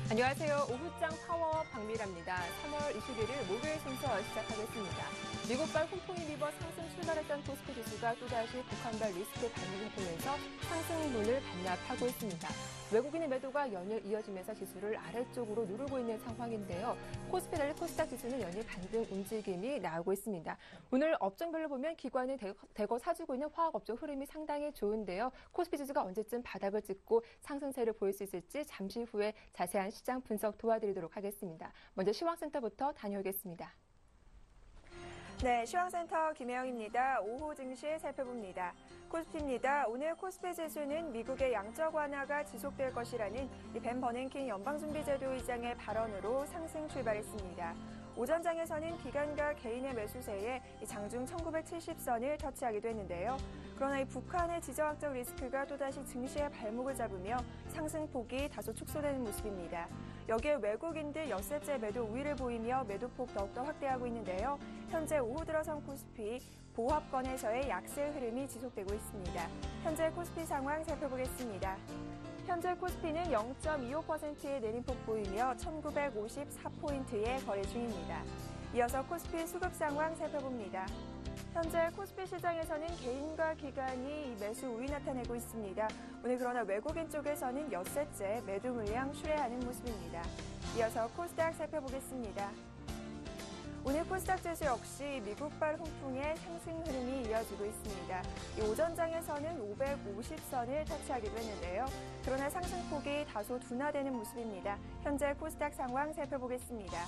안녕하세요. 오후장 파워 박미라입니다. 3월 21일 목요일 순서 시작하겠습니다. 미국발 훈풍이 미버 상승 출발했던 코스피 지수가 또다시 북한발 리스크 반등을 통해서 상승분을 반납하고 있습니다. 외국인의 매도가 연일 이어지면서 지수를 아래쪽으로 누르고 있는 상황인데요. 코스피 달리 코스닥 지수는 연일 반등 움직임이 나오고 있습니다. 오늘 업종별로 보면 기관이 대거 사주고 있는 화학업종 흐름이 상당히 좋은데요. 코스피 지수가 언제쯤 바닥을 찍고 상승세를 보일 수 있을지 잠시 후에 자세한 시장 분석 도와드리도록 하겠습니다. 먼저 시황센터부터 다녀오겠습니다. 네, 시황센터 김혜영입니다. 오후 증시 살펴봅니다. 코스피입니다. 오늘 코스피 지수는 미국의 양적 완화가 지속될 것이라는 벤 버냉킨 연방준비제도 의장의 발언으로 상승 출발했습니다. 오전장에서는 기관과 개인의 매수세에 장중 1970선을 터치하기도 했는데요. 그러나 이 북한의 지정학적 리스크가 또다시 증시의 발목을 잡으며 상승폭이 다소 축소되는 모습입니다. 여기에 외국인들 엿새째 매도 우위를 보이며 매도폭 더욱더 확대하고 있는데요. 현재 오후 들어선 코스피 보합권에서의 약세 흐름이 지속되고 있습니다. 현재 코스피 상황 살펴보겠습니다. 현재 코스피는 0.25%의 내림폭 보이며 1954포인트에 거래 중입니다. 이어서 코스피 수급 상황 살펴봅니다. 현재 코스피 시장에서는 개인과 기관이 매수 우위 나타내고 있습니다. 오늘 그러나 외국인 쪽에서는 엿새째 매도 물량 출회하는 모습입니다. 이어서 코스닥 살펴보겠습니다. 오늘 코스닥 지수 역시 미국발 훈풍의 상승 흐름이 이어지고 있습니다. 이 오전장에서는 550선을 터치하기도 했는데요. 그러나 상승폭이 다소 둔화되는 모습입니다. 현재 코스닥 상황 살펴보겠습니다.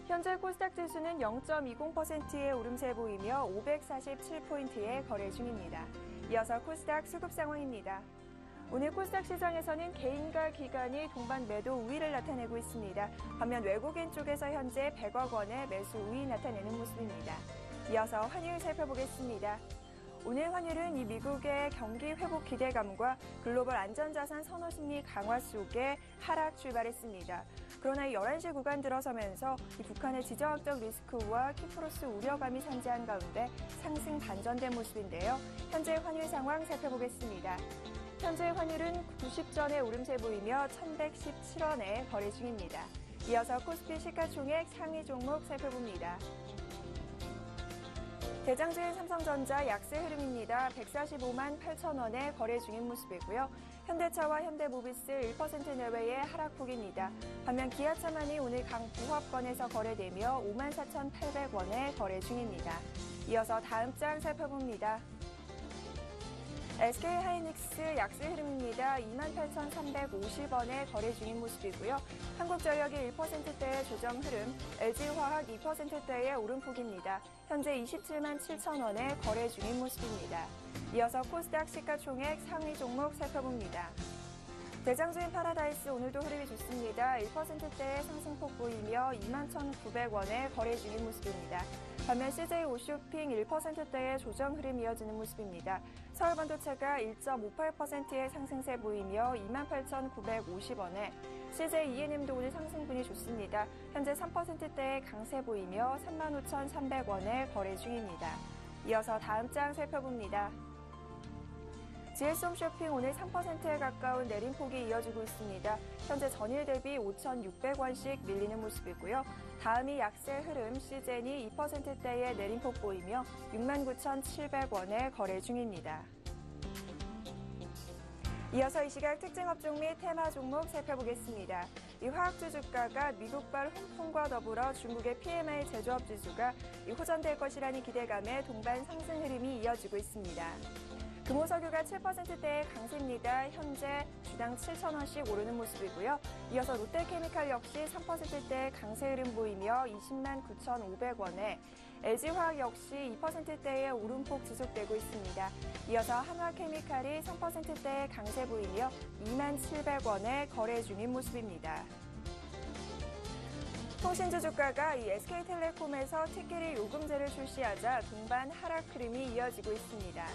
현재 코스닥 지수는 0.20%의 오름세 보이며 547포인트에 거래 중입니다. 이어서 코스닥 수급 상황입니다. 오늘 코스닥 시장에서는 개인과 기관이 동반 매도 우위를 나타내고 있습니다. 반면 외국인 쪽에서 현재 100억 원의 매수 우위 나타내는 모습입니다. 이어서 환율 살펴보겠습니다. 오늘 환율은 이 미국의 경기 회복 기대감과 글로벌 안전자산 선호 심리 강화 속에 하락 출발했습니다. 그러나 이 11시 구간 들어서면서 이 북한의 지정학적 리스크와 키프로스 우려감이 상재한 가운데 상승 반전된 모습인데요. 현재 환율 상황 살펴보겠습니다. 현재 환율은 90전의 오름세 보이며 1117원에 거래 중입니다. 이어서 코스피 시가총액 상위 종목 살펴봅니다. 대장주인 삼성전자 약세 흐름입니다. 145만 8천 원에 거래 중인 모습이고요. 현대차와 현대모비스 1% 내외의 하락폭입니다. 반면 기아차만이 오늘 강 부합권에서 거래되며 54,800원에 거래 중입니다. 이어서 다음 장 살펴봅니다. SK하이닉스 약세 흐름입니다. 28,350원에 거래 중인 모습이고요. 한국전력이 1%대의 조정 흐름, LG화학 2%대의 오름폭입니다. 현재 27만 7천 원에 거래 중인 모습입니다. 이어서 코스닥 시가총액 상위 종목 살펴봅니다. 대장주인 파라다이스 오늘도 흐름이 좋습니다. 1%대의 상승폭 보이며 21,900원에 거래 중인 모습입니다. 반면 CJ 오쇼핑 1%대의 조정 흐름이 이어지는 모습입니다. 서울반도체가 1.58%의 상승세 보이며 28,950원에 CJ E&M도 오늘 상승분이 좋습니다. 현재 3%대의 강세 보이며 35,300원에 거래 중입니다. 이어서 다음 장 살펴봅니다. GS홈쇼핑 오늘 3%에 가까운 내림폭이 이어지고 있습니다. 현재 전일 대비 5,600원씩 밀리는 모습이고요. 다음이 약세 흐름 시젠이 2%대의 내림폭 보이며 69,700원에 거래 중입니다. 이어서 이 시각 특징 업종 및 테마 종목 살펴보겠습니다. 이 화학주 주가가 미국발 훈풍과 더불어 중국의 PMI 제조업 지수가 호전될 것이라는 기대감에 동반 상승 흐름이 이어지고 있습니다. 금호석유가 7%대의 강세입니다. 현재 주당 7,000원씩 오르는 모습이고요. 이어서 롯데케미칼 역시 3%대의 강세 흐름 보이며 20만 9,500원에 LG화학 역시 2%대의 오름폭 지속되고 있습니다. 이어서 한화케미칼이 3%대의 강세 보이며 2만 700원에 거래 중인 모습입니다. 통신주 주가가 이 SK텔레콤에서 T끼리 요금제를 출시하자 동반 하락 흐름이 이어지고 있습니다.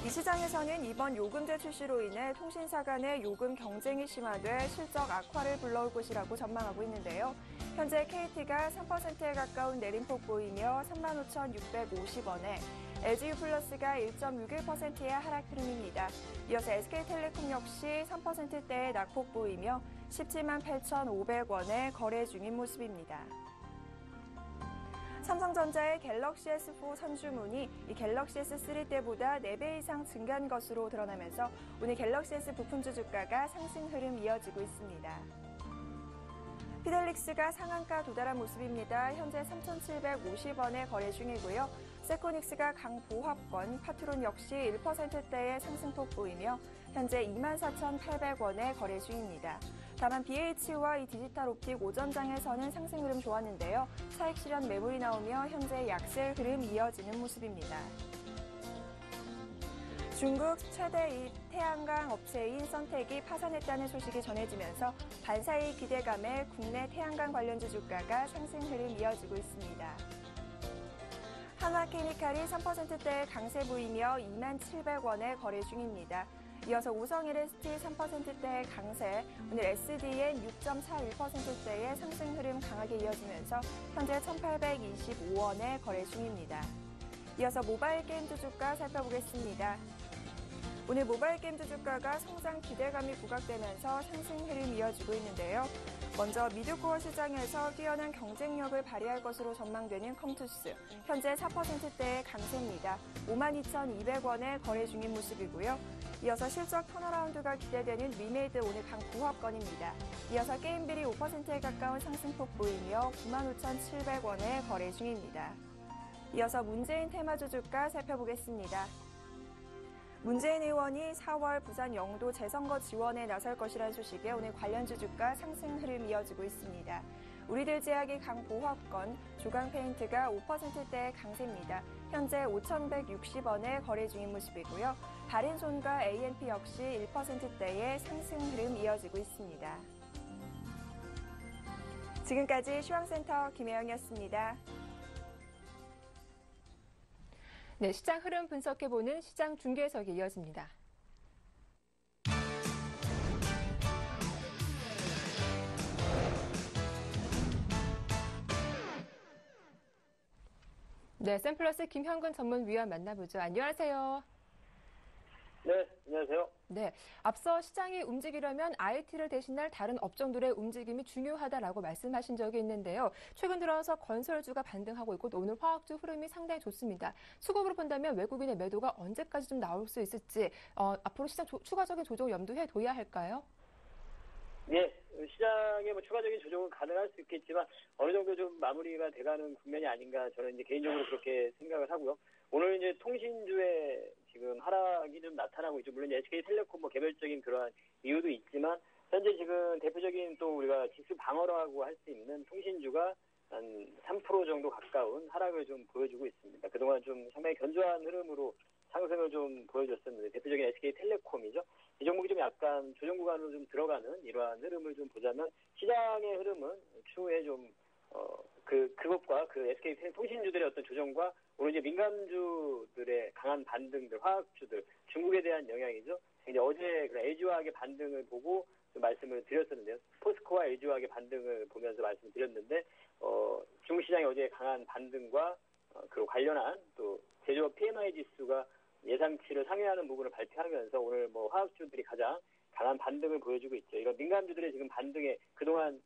이 시장에서는 이번 요금제 출시로 인해 통신사 간의 요금 경쟁이 심화돼 실적 악화를 불러올 것이라고 전망하고 있는데요. 현재 KT가 3%에 가까운 내림폭 보이며 35,650원에 LG유플러스가 1.61%의 하락 흐름입니다. 이어서 SK텔레콤 역시 3%대의 낙폭 보이며 17만 8,500원에 거래 중인 모습입니다. 삼성전자의 갤럭시 S4 선주문이 이 갤럭시 S3 때보다 4배 이상 증가한 것으로 드러나면서 오늘 갤럭시 S 부품주 주가가 상승 흐름 이어지고 있습니다. 피델릭스가 상한가 도달한 모습입니다. 현재 3,750원에 거래 중이고요. 세코닉스가 강보합권, 파트론 역시 1%대의 상승폭 보이며 현재 24,800원에 거래 중입니다. 다만 BH와 이 디지털옵틱 오전장에서는 상승 흐름 좋았는데요. 차익 실현 매물이 나오며 현재 약세 흐름 이어지는 모습입니다. 중국 최대 이 태양광 업체인 선택이 파산했다는 소식이 전해지면서 반사의 기대감에 국내 태양광 관련주 주가가 상승 흐름 이어지고 있습니다. 한화케미칼이 3%대의 강세 보이며 27,700원에 거래 중입니다. 이어서 우성 LST 3%대의 강세, 오늘 SDN 6.41%대의 상승 흐름 강하게 이어지면서 현재 1,825원에 거래 중입니다. 이어서 모바일 게임주 주가 살펴보겠습니다. 오늘 모바일 게임주 주가가 성장 기대감이 부각되면서 상승 흐름 이어지고 있는데요. 먼저 미드코어 시장에서 뛰어난 경쟁력을 발휘할 것으로 전망되는 컴투스, 현재 4%대의 강세입니다. 52,200원에 거래 중인 모습이고요. 이어서 실적 턴어라운드가 기대되는 리메이드 오늘 강보합권입니다. 이어서 게임빌이 5%에 가까운 상승폭 보이며 95,700원에 거래 중입니다. 이어서 문재인 테마주 주가 살펴보겠습니다. 문재인 의원이 4월 부산 영도 재선거 지원에 나설 것이라는 소식에 오늘 관련주 주가 상승 흐름 이어지고 있습니다. 우리들 제약의 강보합권, 조강페인트가 5%대의 강세입니다. 현재 5,160원에 거래 중인 모습이고요. 다른손과 ANP 역시 1%대의 상승 흐름 이어지고 있습니다. 지금까지 시황센터 김혜영이었습니다. 네, 시장 흐름 분석해보는 시장 중계석이 이어집니다. 네, 샘플러스 김현근 전문위원 만나보죠. 안녕하세요. 네, 안녕하세요. 네, 앞서 시장이 움직이려면 IT를 대신할 다른 업종들의 움직임이 중요하다라고 말씀하신 적이 있는데요. 최근 들어서 건설주가 반등하고 있고 오늘 화학주 흐름이 상당히 좋습니다. 수급으로 본다면 외국인의 매도가 언제까지 좀 나올 수 있을지 앞으로 시장 추가적인 조정 염두에 둬야 할까요? 네, 시장에 추가적인 조정은 가능할 수 있겠지만 어느 정도 좀 마무리가 돼가는 국면이 아닌가 저는 이제 개인적으로 그렇게 생각을 하고요. 오늘 이제 통신주에 지금 하락이 좀 나타나고 있죠. 물론 SK텔레콤 개별적인 그러한 이유도 있지만 현재 지금 대표적인 또 우리가 지수 방어라고 할 수 있는 통신주가 한 3% 정도 가까운 하락을 좀 보여주고 있습니다. 그동안 좀 상당히 견조한 흐름으로 상승을 좀 보여줬었는데 대표적인 SK텔레콤이죠. 이 종목이 좀 약간 조정 구간으로 좀 들어가는 이러한 흐름을 좀 보자면 시장의 흐름은 추후에 좀 그것과 그 SK 통신주들의 어떤 조정과 오늘 이제 민감주들의 강한 반등들, 화학주들, 중국에 대한 영향이죠. 이제 어제 LG화학의 반등을 보고 좀 말씀을 드렸었는데요. 포스코와 LG화학의 반등을 보면서 말씀을 드렸는데 중국 시장의 어제 강한 반등과 그 관련한 또 제조업 PMI 지수가 예상치를 상회하는 부분을 발표하면서 오늘 화학주들이 가장 강한 반등을 보여주고 있죠. 이런 민감주들의 지금 반등에 그동안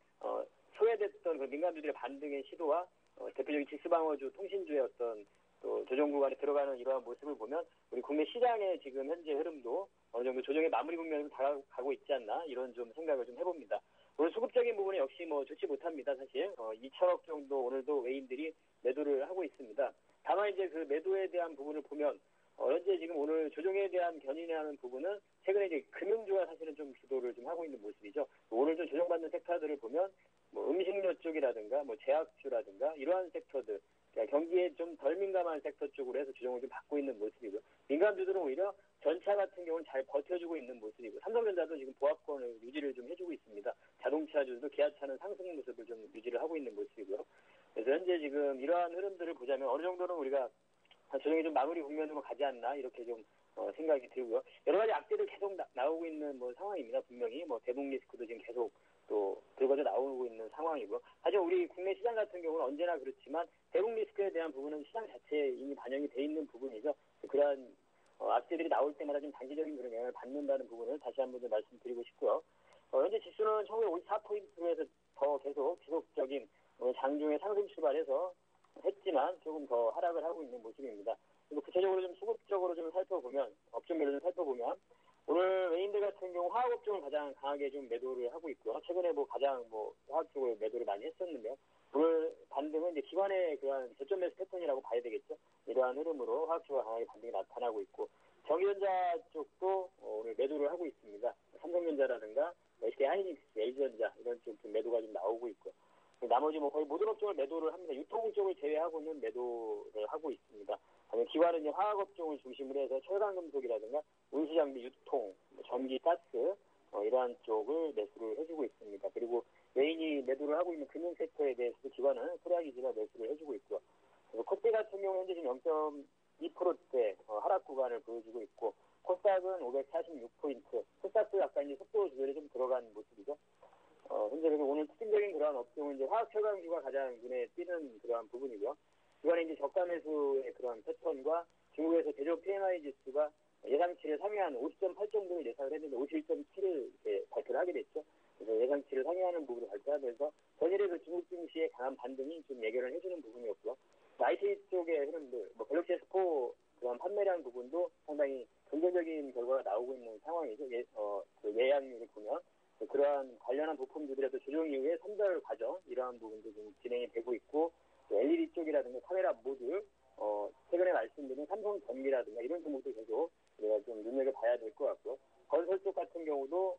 소외됐던 그 민감주들의 반등의 시도와 대표적인 지수방어주, 통신주의 어떤 또 조정 구간에 들어가는 이러한 모습을 보면 우리 국내 시장의 지금 현재 흐름도 어느 정도 조정의 마무리 국면으로 다가가고 있지 않나 이런 좀 생각을 좀 해봅니다. 오늘 수급적인 부분은 역시 좋지 못합니다. 사실 2천억 정도 오늘도 외인들이 매도를 하고 있습니다. 다만 이제 그 매도에 대한 부분을 보면 현재 지금 오늘 조정에 대한 견인하는 부분은 최근에 이제 금융주가 사실은 좀 주도를 좀 하고 있는 모습이죠. 오늘 좀 조정받는 섹터들을 보면 음식료 쪽이라든가 제약주라든가 이러한 섹터들 그러니까 경기에 좀 덜 민감한 섹터 쪽으로 해서 조정을 좀 받고 있는 모습이고요. 민감주들은 오히려 전차 같은 경우는 잘 버텨주고 있는 모습이고 삼성전자도 지금 보합권을 유지를 좀 해주고 있습니다. 자동차주도 기아차는 상승 모습을 좀 유지를 하고 있는 모습이고요. 그래서 현재 지금 이러한 흐름들을 보자면 어느 정도는 우리가 조정이 좀 마무리 국면으로 가지 않나 이렇게 좀 생각이 들고요. 여러 가지 악재들 계속 나오고 있는 뭐 상황입니다. 분명히 뭐 대북 리스크도 지금 계속 또 불거져 나오고 있는 상황이고요. 하지만 우리 국내 시장 같은 경우는 언제나 그렇지만 대북 리스크에 대한 부분은 시장 자체에 이미 반영이 돼 있는 부분이죠. 그러한 악재들이 나올 때마다 좀 단기적인 그런 영향을 받는다는 부분을 다시 한번 좀 말씀드리고 싶고요. 현재 지수는 1954포인트에서 더 계속 지속적인 장중에 상승 출발해서 했지만 조금 더 하락을 하고 있는 모습입니다. 그리고 구체적으로 좀 수급적으로 좀 살펴보면, 업종별로 좀 살펴보면, 오늘 외인들 같은 경우 화학업종을 가장 강하게 좀 매도를 하고 있고요. 최근에 가장 화학 쪽으로 매도를 많이 했었는데요. 오늘 반등은 이제 기관의 그러한 저점 매수 패턴이라고 봐야 되겠죠. 이러한 흐름으로 화학 쪽가 강하게 반등이 나타나고 있고, 전기전자 쪽도 오늘 매도를 하고 있습니다. 삼성전자라든가 SK 하이닉스, LG전자 이런 쪽 좀 매도가 좀 나오고 있고요. 나머지 거의 모든 업종을 매도를 합니다. 유통 쪽을 제외하고는 매도를 하고 있습니다. 기관은 이제 화학업종을 중심으로 해서 철강금속이라든가 운수장비, 유통, 전기, 가스 이러한 쪽을 매수를 해주고 있습니다. 그리고 메인이 매도를 하고 있는 금융 섹터에 대해서도 기관은 소량이지만 매수를 해주고 있고요. 그래서 코스피 같은 경우 현재 지금 0.2%대 하락 구간을 보여주고 있고 코스닥은 546포인트, 코스닥도 약간 이제 속도 조절이 좀 들어간 모습이죠. 현재 그래서 오늘 특징적인 그러한 업종은 이제 화학 철강주가 가장 눈에 띄는 그러한 부분이고요. 기관의 이제 저가 매수의 그런 패턴과 중국에서 제조 PMI 지수가 예상치를 상회하는 50.8 정도를 예상을 했는데 51.7을 발표를 하게 됐죠. 그래서 예상치를 상회하는 부분을 발표하면서 전일에도 중국 증시의 강한 반등이 좀 예견을 해주는 부분이었고요. IT 쪽의 흐름들, 갤럭시 S4 그런 판매량 부분도 상당히 긍정적인 결과가 나오고 있는 상황이죠. 그 예약률을 보면. 그러한 관련한 부품들에도 조정 이후에 선별 과정 이러한 부분도 좀 진행이 되고 있고 LED 쪽이라든가 카메라 모듈 최근에 말씀드린 삼성전기라든가 이런 종목도 계속 우리가 좀 눈여겨봐야 될 것 같고요. 건설 쪽 같은 경우도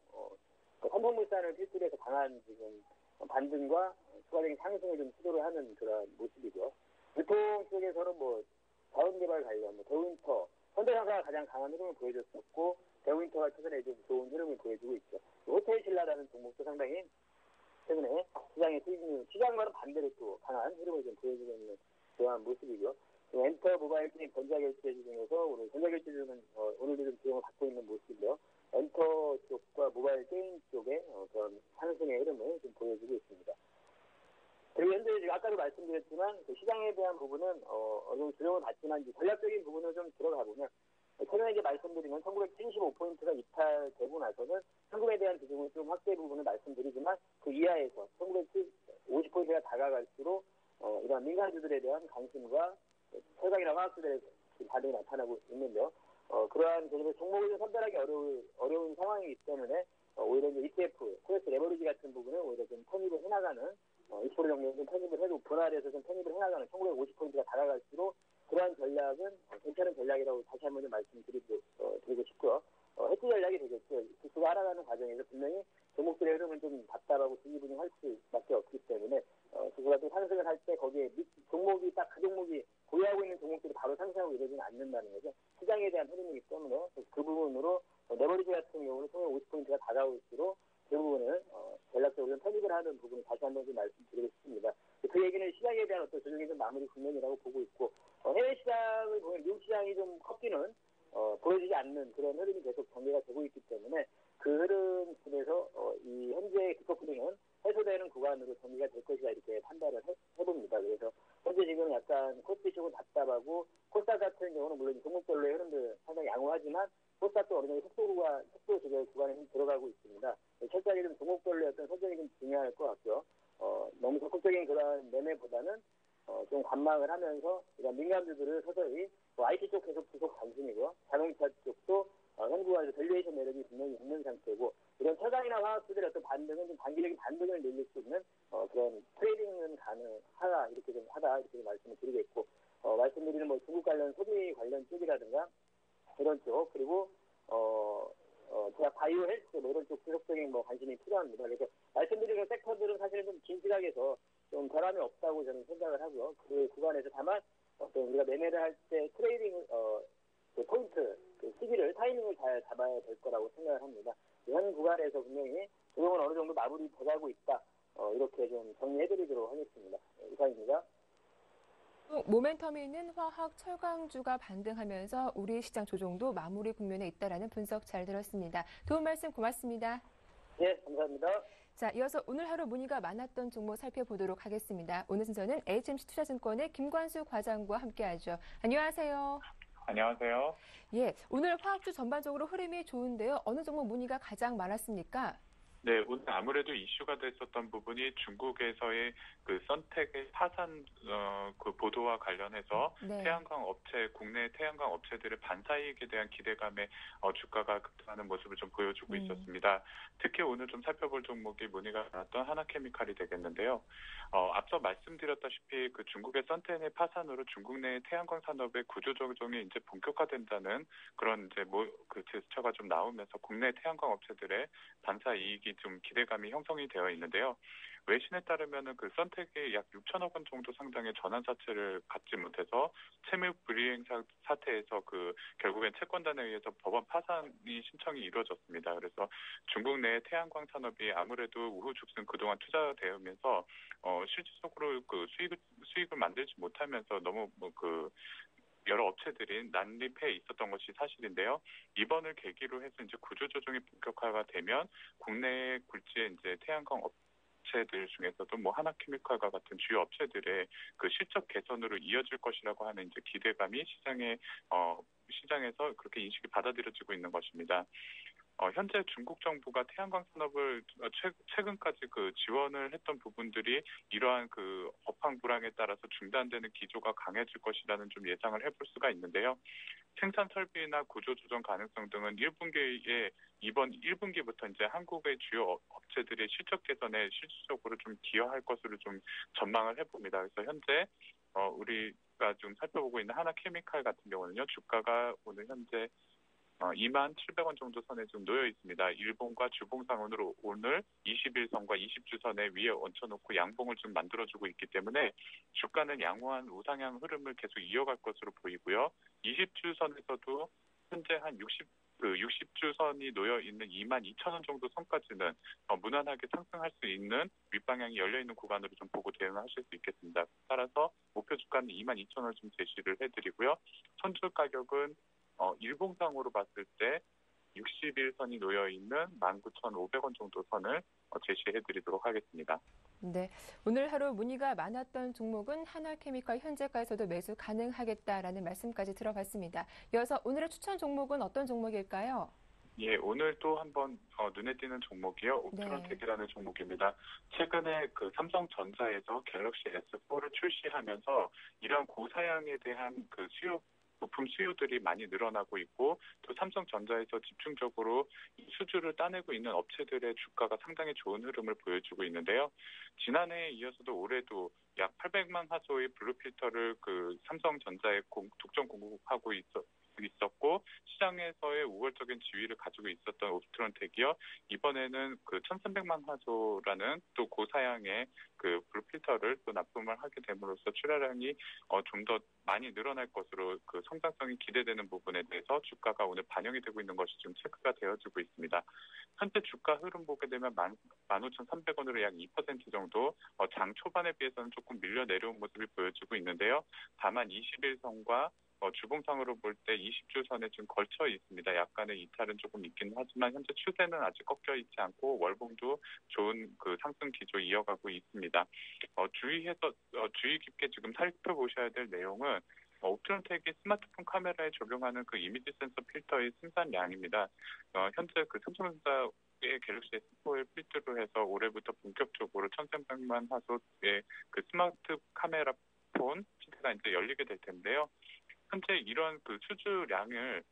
삼성물산을 필두로 해서 강한 지금 반등과 추가적인 상승을 좀 시도를 하는 그런 모습이고요. 유통 쪽에서는 자원개발 관련, 더윈터, 현대차가 가장 강한 흐름을 보여줬었고 대우인터가 최근에 좀 좋은 흐름을 보여주고 있죠. 호텔신라라는 종목도 상당히 최근에 시장의 수익률, 시장과는 반대로 또 강한 흐름을 좀 보여주고 있는 그러한 모습이고요. 엔터 모바일 게임 전자결제 중에서 오늘 전자결제는 오늘도 좀 비용을 받고 있는 모습이고요. 엔터 쪽과 모바일 게임 쪽에 그런 상승의 흐름을 좀 보여주고 있습니다. 그리고 현재 지금 아까도 말씀드렸지만 그 시장에 대한 부분은 어느 정도 조정을 받지만 이제 전략적인 부분을 좀 들어가 보면 최근에 이제 말씀드린 건 1975포인트가 이탈되고 나서는 현금에 대한 비중을 좀 확대 부분을 말씀드리지만 그 이하에서 1950포인트가 다가갈수록 이런 민간주들에 대한 관심과 철강이나 화학주들의 반응이 나타나고 있는데요. 그러한 종목을 좀 선별하기 어려운 상황이기 때문에 오히려 이제 ETF, 코엑스 레버리지 같은 부분을 오히려 좀 편입을 해나가는 20% 정도 좀 편입을 해도 분할해서 좀 편입을 해나가는 1950포인트가 다가갈수록 그러한 전략은 괜찮은 전략이라고 다시 한번 좀 말씀드리고 싶고요. 해지 전략이 되겠죠. 지수가 하락하는 과정에서 분명히 종목들의 흐름은 좀 답답하고 지지부진할 수밖에 없기 때문에 지수가 또 상승을 할 때 거기에 종목이 딱 그 종목이 보유하고 있는 종목들이 바로 상승하고 이러지는 않는다는 거죠. 시장에 대한 흐름이기 때문에 그 부분으로 레버리지 같은 경우는 1950포인트가 다가올수록 그 부분을 전략적으로 편입을 하는 부분을 다시 한번 좀 말씀드리고 싶습니다. 그 얘기는 시장에 대한 어떤 조정이 좀 마무리 국면이라고 보고 있고 해외 시장을 보면 미국 시장이 좀 컸기는 보여지지 않는 그런 흐름이 계속 전개가 되고 있기 때문에 그 흐름 속에서 이 현재의 디커플링은 해소되는 구간으로 정리가 될 것이다 이렇게 판단을 해봅니다. 그래서 현재 지금 약간 코스피 쪽은 답답하고 코스닥 같은 경우는 물론 종목별로의 흐름들 상당히 양호하지만 코스닥도 어느 정도 속도 조절 구간에 들어가고 있습니다. 철저하게 좀 종목별로의 어떤 선정이 좀 중요할 것 같고요. 너무 적극적인 그런 매매보다는 좀 관망을 하면서 이런 민감주들을 서서히 IT 쪽 계속 관심이고요. 자동차 쪽도 현구와 밸류에이션 매력이 분명히 있는 상태고 이런 철강이나 화학주들의 어떤 반등은 좀 단기적인 반등을 늘릴 수 있는 그런 트레이딩은 가능하다 이렇게 좀 말씀을 드리겠고 말씀드리는 중국 관련 소비 관련 쪽이라든가 이런 쪽 그리고 제가 바이오 헬스 이런 쪽 지속적인 관심이 필요합니다. 그래서 말씀드리는 섹터들은 사실은 좀 긴 시각에서 좀 변함이 없다고 저는 생각을 하고요. 그 구간에서 다만 우리가 매매를 할 때 트레이딩 그 포인트 그 시기를 타이밍을 잘 잡아야 될 거라고 생각을 합니다. 현 구간에서 분명히 조정은 어느 정도 마무리 돼가고 있다. 이렇게 좀 정리해드리도록 하겠습니다. 이상입니다. 모멘텀이 있는 화학 철강주가 반등하면서 우리 시장 조정도 마무리 국면에 있다라는 분석 잘 들었습니다. 도움 말씀 고맙습니다. 예, 감사합니다. 자, 이어서 오늘 하루 문의가 많았던 종목 살펴보도록 하겠습니다. 오늘 순서는 HMC 투자증권의 김관수 과장과 함께하죠. 안녕하세요. 안녕하세요. 예, 오늘 화학주 전반적으로 흐름이 좋은데요. 어느 종목 문의가 가장 많았습니까? 네, 오늘 아무래도 이슈가 됐었던 부분이 중국에서의 그 선택의 파산 그 보도와 관련해서 네. 국내 태양광 업체들의 반사이익에 대한 기대감에 주가가 급등하는 모습을 좀 보여주고 있었습니다. 특히 오늘 좀 살펴볼 종목이 문의가 많았던 하나케미칼이 되겠는데요. 앞서 말씀드렸다시피 그 중국의 선택의 파산으로 중국 내 태양광 산업의 구조조정이 이제 본격화된다는 그런 이제 그 제스처가 좀 나오면서 국내 태양광 업체들의 반사 이익이 좀 기대감이 형성이 되어 있는데요. 외신에 따르면은 그 선택이 약 6천억 원 정도 상당의 전환사채를 갚지 못해서 채무 불이행 사태에서 그 결국엔 채권단에 의해서 법원 파산이 신청이 이루어졌습니다. 그래서 중국 내 태양광 산업이 아무래도 우후죽순 그동안 투자되면서 실질적으로 그 수익을 만들지 못하면서 너무 여러 업체들이 난립해 있었던 것이 사실인데요. 이번을 계기로 해서 이제 구조조정이 본격화가 되면 국내 굴지의 이제 태양광 업체들 중에서도 하나케미칼과 같은 주요 업체들의 그 실적 개선으로 이어질 것이라고 하는 이제 기대감이 시장에서 그렇게 인식이 받아들여지고 있는 것입니다. 현재 중국 정부가 태양광 산업을 최근까지 그 지원을 했던 부분들이 이러한 그 업황 불황에 따라서 중단되는 기조가 강해질 것이라는 좀 예상을 해볼 수가 있는데요. 생산 설비나 구조 조정 가능성 등은 이번 1분기부터 이제 한국의 주요 업체들의 실적 개선에 실질적으로 좀 기여할 것으로 좀 전망을 해봅니다. 그래서 현재 우리가 좀 살펴보고 있는 하나케미칼 같은 경우는요, 주가가 오늘 현재 27,000원 정도 선에 좀 놓여 있습니다. 일봉과 주봉상으로 오늘 21선과 20주선에 위에 얹혀놓고 양봉을 좀 만들어주고 있기 때문에 주가는 양호한 우상향 흐름을 계속 이어갈 것으로 보이고요. 20주선에서도 현재 한 60주선이 놓여 있는 22,000원 정도 선까지는 무난하게 상승할 수 있는 윗방향이 열려있는 구간으로 좀 보고 대응하실 수 있겠습니다. 따라서 목표 주가는 22,000원을 좀 제시를 해드리고요. 선출 가격은 일봉상으로 봤을 때 61선이 놓여있는 19,500원 정도 선을 제시해드리도록 하겠습니다. 네, 오늘 하루 문의가 많았던 종목은 하나케미칼 현재가에서도 매수 가능하겠다라는 말씀까지 들어봤습니다. 이어서 오늘의 추천 종목은 어떤 종목일까요? 예, 오늘 또 한번 눈에 띄는 종목이요. 옵트론텍이라는 종목입니다. 최근에 그 삼성전자에서 갤럭시 S4를 출시하면서 이러한 고사양에 대한 그 부품 수요들이 많이 늘어나고 있고 또 삼성전자에서 집중적으로 수주를 따내고 있는 업체들의 주가가 상당히 좋은 흐름을 보여주고 있는데요. 지난해에 이어서도 올해도 약 800만 화소의 블루필터를 그 삼성전자에 독점 공급하고 있었고 시장에서의 우월적인 지위를 가지고 있었던 옵트론텍이요. 이번에는 그 1,300만 화소라는 또 고사양의 그 블루필터를 또 납품을 하게 됨으로써 출하량이 좀 더 많이 늘어날 것으로 그 성장성이 기대되는 부분에 대해서 주가가 오늘 반영이 되고 있는 것이 좀 체크가 되어지고 있습니다. 현재 주가 흐름 보게 되면 15,300원으로 약 2% 정도 장 초반에 비해서는 조금 밀려 내려온 모습이 보여지고 있는데요. 다만 21선과 주봉상으로 볼 때 20주선에 지금 걸쳐 있습니다. 약간의 이탈은 조금 있긴 하지만 현재 추세는 아직 꺾여 있지 않고 월봉도 좋은 그 상승 기조 이어가고 있습니다. 주의 깊게 지금 살펴보셔야 될 내용은 옵트론텍이 스마트폰 카메라에 적용하는 그 이미지 센서 필터의 생산량입니다. 현재 그 삼성전자의 갤럭시 S4를 필두로 해서 올해부터 본격적으로 1,300만 화소의 그 스마트 카메라 폰 시대가 이제 열리게 될 텐데요. 현재 이런 그 수주량을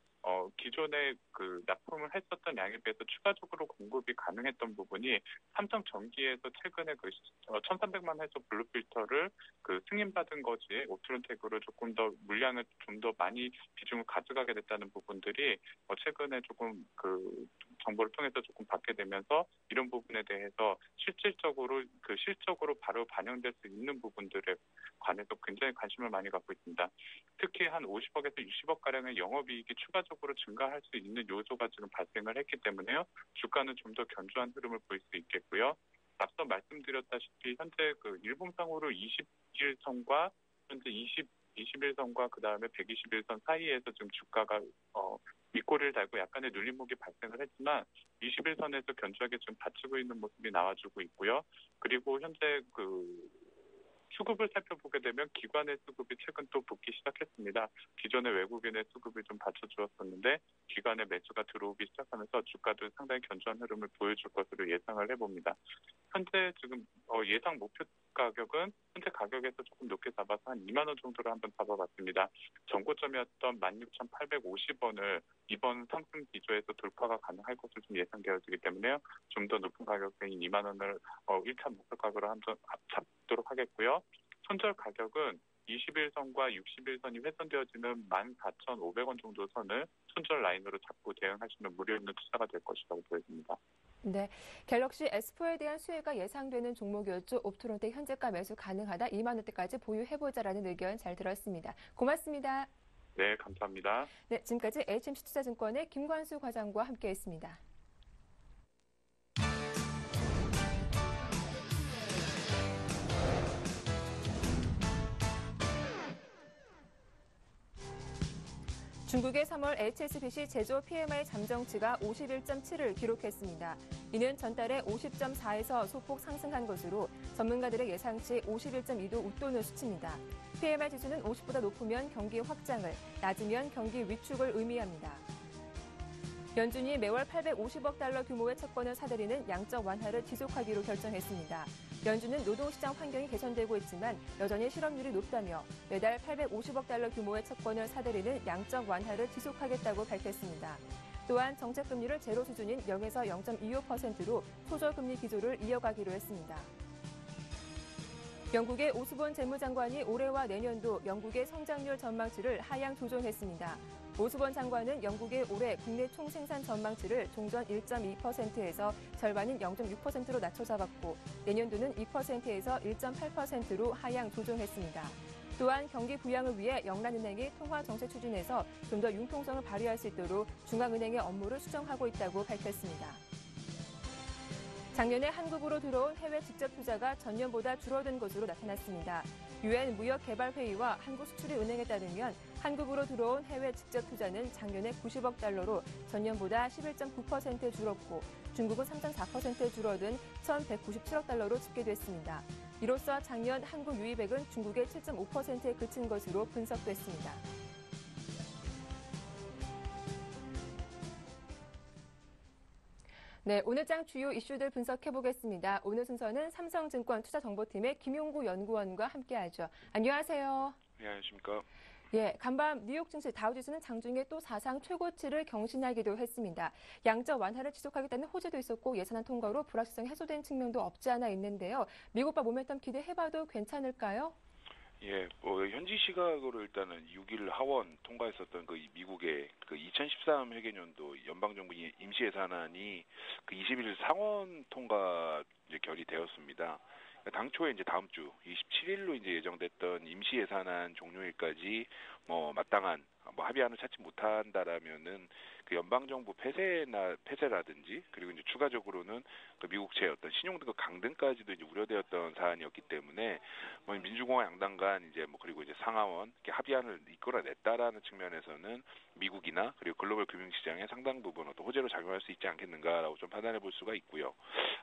기존에 그 납품을 했었던 양에 비해서 추가적으로 공급이 가능했던 부분이 삼성전기에서 최근에 그 1,300만 화소 블루필터를 그 승인받은 것이 옵트론텍으로 조금 더 물량을 좀 더 많이 비중을 가져가게 됐다는 부분들이 최근에 조금 그 정보를 통해서 조금 받게 되면서 이런 부분에 대해서 실질적으로 그 실적으로 바로 반영될 수 있는 부분들에 관해서 굉장히 관심을 많이 갖고 있습니다. 특히 한 50억에서 60억 가량의 영업이익이 추가적으로 증가할 수 있는 요소가 지금 발생을 했기 때문에요. 주가는 좀 더 견조한 흐름을 보일 수 있겠고요. 앞서 말씀드렸다시피 현재 그 일봉상으로 21선과 현재 21선과 그 다음에 121선 사이에서 지금 주가가 윗꼬리를 달고 약간의 눌림목이 발생을 했지만 21선에서 견조하게 지금 받치고 있는 모습이 나와주고 있고요. 그리고 현재 수급을 살펴보게 되면 기관의 수급이 최근 또 붙기 시작했습니다. 기존의 외국인의 수급이 좀 받쳐주었었는데 기관의 매수가 들어오기 시작하면서 주가도 상당히 견조한 흐름을 보여줄 것으로 예상을 해봅니다. 현재 지금 예상 목표 가격은 현재 가격에서 조금 높게 잡아서 한 2만 원 정도로 한번 잡아봤습니다. 전고점이었던 16,850원을 이번 상승 기조에서 돌파가 가능할 것으로 좀 예상되어지기 때문에요. 좀 더 높은 가격대인 2만 원을 1차 목표 가격으로 한번 잡도록 하겠고요. 손절 가격은 21선과 61선이 훼손되어지는 14,500원 정도 선을 손절 라인으로 잡고 대응하시면 무료 있는 투자가 될 것이라고 보여집니다. 네, 갤럭시 S4에 대한 수혜가 예상되는 종목이었죠. 옵트론텍 현재가 매수 가능하다. 2만 원대까지 보유해보자라는 의견 잘 들었습니다. 고맙습니다. 네, 감사합니다. 네, 지금까지 HMC투자증권의 김관수 과장과 함께했습니다. 중국의 3월 HSBC 제조 PMI 잠정치가 51.7을 기록했습니다. 이는 전달에 50.4에서 소폭 상승한 것으로 전문가들의 예상치 51.2도 웃도는 수치입니다. PMI 지수는 50보다 높으면 경기 확장을, 낮으면 경기 위축을 의미합니다. 연준이 매월 850억 달러 규모의 채권을 사들이는 양적 완화를 지속하기로 결정했습니다. 연준은 노동시장 환경이 개선되고 있지만 여전히 실업률이 높다며 매달 850억 달러 규모의 채권을 사들이는 양적 완화를 지속하겠다고 밝혔습니다. 또한 정책금리를 제로 수준인 0에서 0.25%로 소저금리 기조를 이어가기로 했습니다. 영국의 오스본 재무장관이 올해와 내년도 영국의 성장률 전망치를 하향 조정했습니다. 오스본 장관은 영국의 올해 국내 총생산 전망치를 종전 1.2%에서 절반인 0.6%로 낮춰 잡았고 내년도는 2%에서 1.8%로 하향 조정했습니다. 또한 경기 부양을 위해 영란은행이 통화 정책 추진에서 좀 더 융통성을 발휘할 수 있도록 중앙은행의 업무를 수정하고 있다고 밝혔습니다. 작년에 한국으로 들어온 해외 직접 투자가 전년보다 줄어든 것으로 나타났습니다. 유엔 무역개발회의와 한국수출입은행에 따르면 한국으로 들어온 해외 직접 투자는 작년에 90억 달러로 전년보다 11.9% 줄었고 중국은 3.4% 줄어든 1,197억 달러로 집계됐습니다. 이로써 작년 한국 유입액은 중국의 7.5%에 그친 것으로 분석됐습니다. 네, 오늘 장 주요 이슈들 분석해보겠습니다. 오늘 순서는 삼성증권 투자정보팀의 김용구 연구원과 함께하죠. 안녕하세요. 네, 안녕하십니까. 예, 간밤 뉴욕 증시 다우지수는 장중에 또 사상 최고치를 경신하기도 했습니다. 양적 완화를 지속하겠다는 호재도 있었고 예산안 통과로 불확실성이 해소된 측면도 없지 않아 있는데요. 미국발 모멘텀 기대해봐도 괜찮을까요? 예, 현지 시각으로 일단은 6일 하원 통과했었던 그 미국의 그 2013 회계년도 연방정부 임시 예산안이 그 21일 상원 통과 이제 결의되었습니다. 당초에 이제 다음 주 27일로 이제 예정됐던 임시 예산안 종료일까지 마땅한 합의안을 찾지 못한다라면은 그 연방정부 폐쇄라든지 그리고 이제 추가적으로는 그 미국채 어떤 신용등급 강등까지도 이제 우려되었던 사안이었기 때문에 민주공화 양당 간 이제 그리고 이제 상하원 이렇게 합의안을 이끌어냈다라는 측면에서는 미국이나 그리고 글로벌 금융시장에 상당 부분 어떤 호재로 작용할 수 있지 않겠는가라고 좀 판단해 볼 수가 있고요.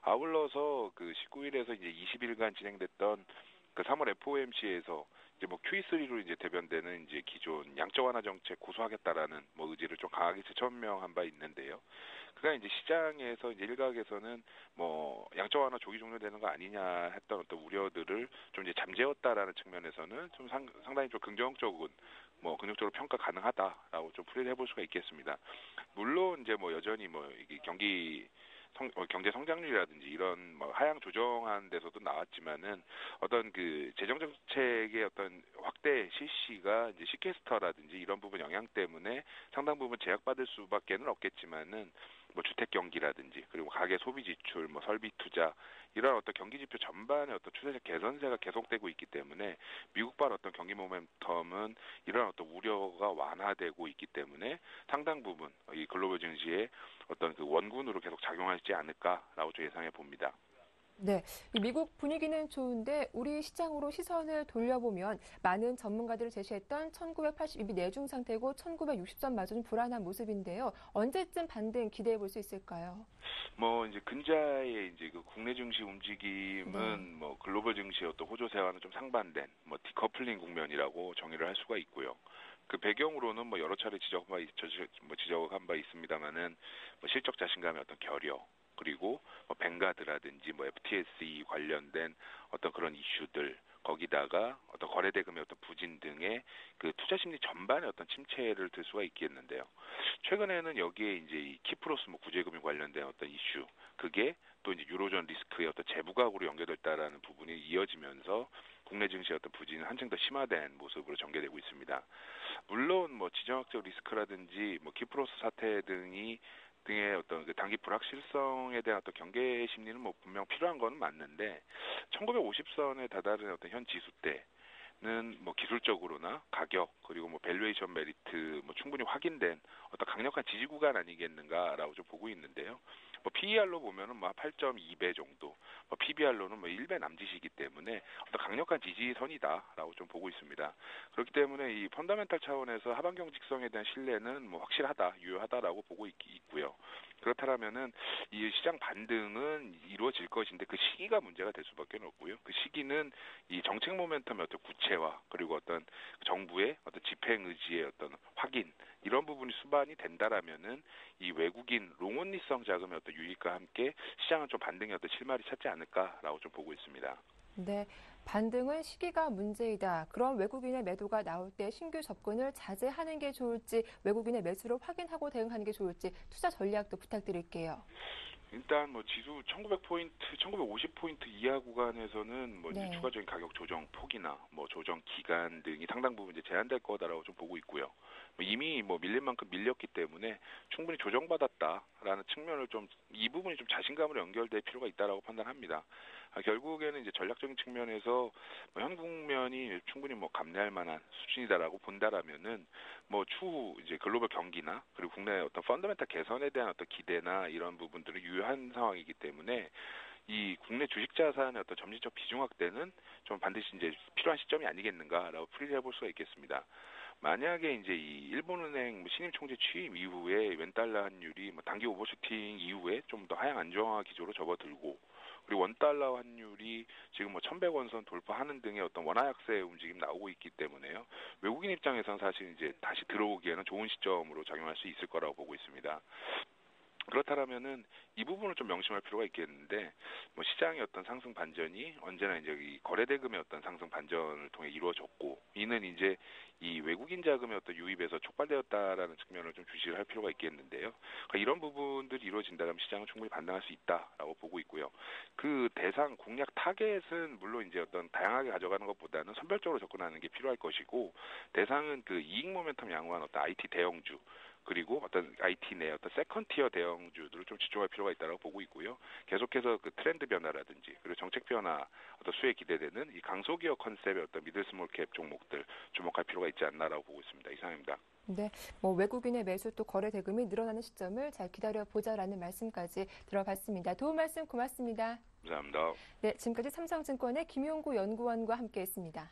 아울러서 그 19일에서 이제 20일간 진행됐던 그 3월 FOMC에서 이제 QE3로 이제 대변되는 이제 기존 양적 완화 정책 고수하겠다라는 의지를 좀 강하게 재천명한 바 있는데요. 그가 이제 시장에서 이제 일각에서는 양적 완화 조기 종료되는 거 아니냐 했던 어떤 우려들을 좀 이제 잠재웠다라는 측면에서는 좀 상당히 좀 긍정적으로 평가 가능하다라고 좀 풀이해 볼 수가 있겠습니다. 물론 이제 여전히 이게 경제 성장률이라든지 이런 하향 조정한 데서도 나왔지만은 어떤 그 재정 정책의 어떤 확대 실시가 이제 시퀘스터라든지 이런 부분 영향 때문에 상당 부분 제약받을 수밖에는 없겠지만은 주택 경기라든지 그리고 가계 소비 지출, 설비 투자 이런 어떤 경기 지표 전반의 어떤 추세적 개선세가 계속되고 있기 때문에 미국발 어떤 경기 모멘텀은 이런 어떤 우려가 완화되고 있기 때문에 상당 부분 이 글로벌 증시에 어떤 그 원군으로 계속 작용하지 않을까라고 좀 예상해 봅니다. 네, 이 미국 분위기는 좋은데 우리 시장으로 시선을 돌려보면 많은 전문가들이 제시했던 1982 내중 상태고 1960선마저 불안한 모습인데요. 언제쯤 반등 기대해 볼 수 있을까요? 뭐 이제 근자의 이제 그 국내 증시 움직임은 뭐 글로벌 증시의 어떤 호조세와는 좀 상반된 뭐 디커플링 국면이라고 정의를 할 수가 있고요. 그 배경으로는 뭐 여러 차례 지적한 바 있습니다만은 뭐 실적 자신감의 어떤 결여, 그리고 뭐 뱅가드라든지 뭐 FTSE 관련된 어떤 그런 이슈들, 거기다가 어떤 거래 대금의 어떤 부진 등의 그 투자 심리 전반의 어떤 침체를 들 수가 있겠는데요. 최근에는 여기에 이제 이 키프로스 뭐 구제금융 관련된 어떤 이슈, 그게 또 이제 유로존 리스크의 어떤 재부각으로 연결됐다라는 부분이 이어지면서 국내 증시의 어떤 부진은 한층 더 심화된 모습으로 전개되고 있습니다. 물론 뭐 지정학적 리스크라든지 뭐 키프로스 사태 등의 어떤 그 단기 불확실성에 대한 어떤 경계 심리는 뭐 분명 필요한 건 맞는데 1950선에 다다른 어떤 현 지수 때는 뭐 기술적으로나 가격 그리고 뭐 밸류에이션 메리트 뭐 충분히 확인된 어떤 강력한 지지 구간 아니겠는가라고 좀 보고 있는데요. 뭐 PER로 보면은 뭐 8.2배 정도, 뭐 PBR로는 뭐 1배 남짓이기 때문에 어떤 강력한 지지선이다라고 좀 보고 있습니다. 그렇기 때문에 이 펀더멘탈 차원에서 하반 경직성에 대한 신뢰는 뭐 확실하다, 유효하다라고 보고 있고요. 그렇다면은 이 시장 반등은 이루어질 것인데 그 시기가 문제가 될 수밖에 없고요. 그 시기는 이 정책 모멘텀의 어떤 구체화 그리고 어떤 정부의 어떤 집행 의지의 어떤 확인 이런 부분이 수반이 된다라면은 이 외국인 롱온리성 자금의 어떤 유입과 함께 시장은 좀 반등의 어떤 실마리 찾지 않을까라고 좀 보고 있습니다. 네, 반등은 시기가 문제이다. 그럼 외국인의 매도가 나올 때 신규 접근을 자제하는 게 좋을지, 외국인의 매수를 확인하고 대응하는 게 좋을지 투자 전략도 부탁드릴게요. 일단 뭐 지수 1900포인트, 1950포인트 이하 구간에서는 뭐 이제 추가적인 가격 조정 폭이나 뭐 조정 기간 등이 상당 부분 이제 제한될 거다라고 좀 보고 있고요. 이미 뭐 밀린 만큼 밀렸기 때문에 충분히 조정받았다라는 측면을 좀 이 부분이 좀 자신감으로 연결될 필요가 있다라고 판단합니다. 결국에는 이제 전략적인 측면에서 뭐 현 국면이 충분히 뭐 감내할 만한 수준이다라고 본다라면은 뭐 추후 이제 글로벌 경기나 그리고 국내 어떤 펀더멘탈 개선에 대한 어떤 기대나 이런 부분들은 유효한 상황이기 때문에 이 국내 주식 자산의 어떤 점진적 비중 확대는 좀 반드시 이제 필요한 시점이 아니겠는가라고 풀이해 볼 수가 있겠습니다. 만약에 이제 이 일본은행 신임 총재 취임 이후에 웬달러 환율이 뭐 단기 오버슈팅 이후에 좀 더 하향 안정화 기조로 접어들고 그리고 원달러 환율이 지금 뭐 1,100원 선 돌파하는 등의 어떤 원화 약세 움직임 나오고 있기 때문에요. 외국인 입장에서는 사실 이제 다시 들어오기에는 좋은 시점으로 작용할 수 있을 거라고 보고 있습니다. 그렇다면은 이 부분을 좀 명심할 필요가 있겠는데 뭐 시장의 어떤 상승 반전이 언제나 이제 이 거래 대금의 어떤 상승 반전을 통해 이루어졌고 이는 이제 이 외국인 자금의 어떤 유입에서 촉발되었다라는 측면을 좀 주시를 할 필요가 있겠는데요. 그러니까 이런 부분들이 이루어진다면 시장은 충분히 반등할 수 있다라고 보고 있고요. 그 대상 공략 타겟은 물론 이제 어떤 다양하게 가져가는 것보다는 선별적으로 접근하는 게 필요할 것이고 대상은 그 이익 모멘텀 양호한 어떤 IT 대형주 그리고 어떤 IT 내 어떤 세컨티어 대형주들을 좀 집중할 필요가 있다고 보고 있고요. 계속해서 그 트렌드 변화라든지 그리고 정책 변화 어떤 수에 기대되는 이 강소기업 컨셉의 어떤 미들 스몰캡 종목들 주목할 필요가 있지 않나라고 보고 있습니다. 이상입니다. 네, 뭐 외국인의 매수 또 거래 대금이 늘어나는 시점을 잘 기다려 보자라는 말씀까지 들어봤습니다. 도움 말씀 고맙습니다. 감사합니다. 네, 지금까지 삼성증권의 김용구 연구원과 함께했습니다.